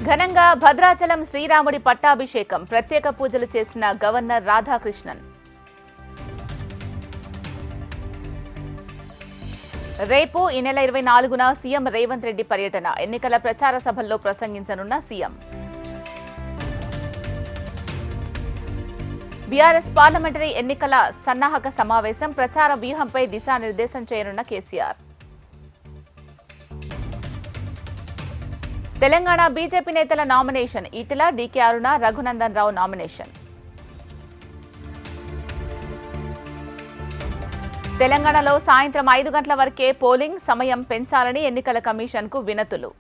ఘనంగా భద్రాచలం శ్రీరాముడి పట్టాభిషేకం ప్రత్యేక పూజలు చేసిన గవర్నర్ రాధాకృష్ణన్. రేపు ఈ నెల 24న సీఎం రేవంత్ రెడ్డి పర్యటన. ఎన్నికల ప్రచార సభల్లో ప్రసంగించనున్న సీఎం. బీఆర్ఎస్ పార్లమెంటరీ ఎన్నికల సన్నాహక సమావేశం. ప్రచార వ్యూహంపై దిశానిర్దేశం చేయనున్న కేసీఆర్. తెలంగాణ బీజేపీ నేతల నామినేషన్. ఈటెల, డీకే అరుణ, రఘునందన్ రావు నామినేషన్. తెలంగాణలో సాయంత్రం 5 గంటల వరకే పోలింగ్ సమయం పెంచాలని ఎన్నికల కమిషన్కు వినతులు.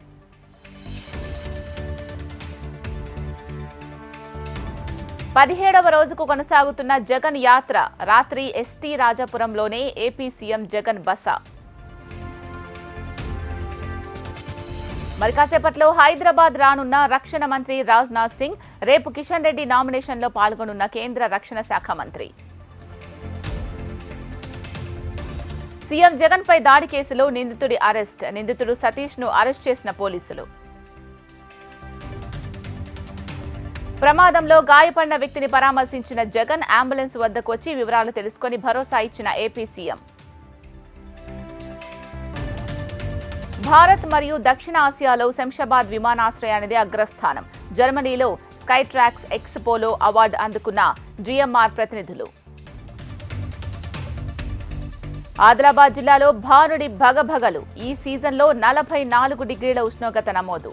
పదిహేడవ రోజుకు కొనసాగుతున్న జగన్ యాత్ర. రాత్రి ఎస్టీ రాజాపురంలోనే ఏపీ సీఎం జగన్ బస. మరి కాసేపట్లో హైదరాబాద్ రానున్న రక్షణ మంత్రి రాజ్నాథ్ సింగ్. రేపు కిషన్ రెడ్డి నామినేషన్లో పాల్గొనున్న కేంద్ర రక్షణ శాఖ మంత్రి. సీఎం జగన్ పై దాడి కేసులో నిందితుడి అరెస్ట్. నిందితుడు సతీష్ ను అరెస్ట్ చేసిన పోలీసులు. ప్రమాదంలో గాయపడిన వ్యక్తిని పరామర్శించిన జగన్. అంబులెన్స్ వద్దకు వచ్చి వివరాలు తెలుసుకుని భరోసా ఇచ్చిన ఏపీ సీఎం. భారత్ మరియు దక్షిణ ఆసియాలో శంషాబాద్ విమానాశ్రయానిదే అగ్రస్థానం. జర్మనీలో స్కై ట్రాక్స్ ఎక్స్పోలో అవార్డు అందుకున్న జీఎంఆర్ ప్రతినిధులు. ఆదిలాబాద్ జిల్లాలో భానుడి భగభగలు. ఈ సీజన్లో 44 డిగ్రీల ఉష్ణోగ్రత నమోదు.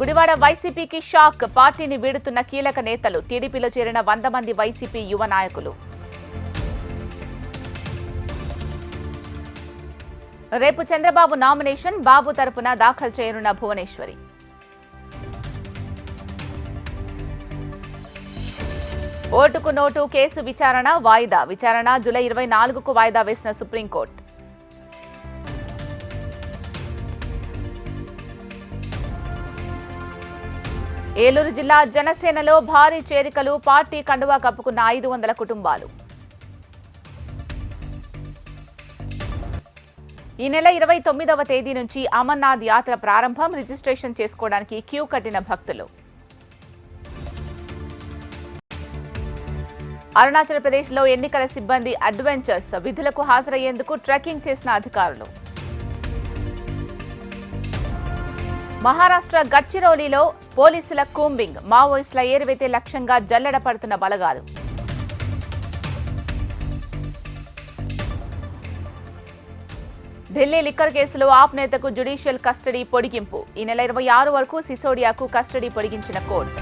గుడివాడ వైసీపీకి షాక్. పార్టీని వీడుతున్న కీలక నేతలు. టీడీపీలో చేరిన 100 మంది వైసీపీ యువ నాయకులు. రేపు చంద్రబాబు నామినేషన్. బాబు తరపున దాఖలు చేయనున్న భువనేశ్వరి. ఓటుకు నోటు కేసు విచారణ వాయిదా. విచారణ జూలై 24కు వాయిదా వేసిన సుప్రీంకోర్టు. ఏలూరు జిల్లా జనసేనలో భారీ చేరికలు. పార్టీ కండువా కప్పుకున్న 500 కుటుంబాలు. ఈ నెల 29వ తేదీ నుంచి అమర్నాథ్ యాత్ర ప్రారంభం. రిజిస్ట్రేషన్ చేసుకోవడానికి క్యూ కట్టిన భక్తులు. అరుణాచల్ ప్రదేశ్లో ఎన్నికల సిబ్బంది అడ్వెంచర్స్. విధులకు హాజరయ్యేందుకు ట్రెక్కింగ్ చేసిన అధికారులు. మహారాష్ట్ర గడ్చిరోలీలో పోలీసుల కూంబింగ్. మావోయిస్టుల ఏరివేతే లక్ష్యంగా జల్లెడ పడుతున్న బలగాలు. ఢిల్లీ లిక్కర్ కేసులో ఆప్ నేతకు జ్యుడిషియల్ కస్టడీ పొడిగింపు. ఈ నెల 26 వరకు సిసోడియాకు కస్టడీ పొడిగించిన కోర్టు.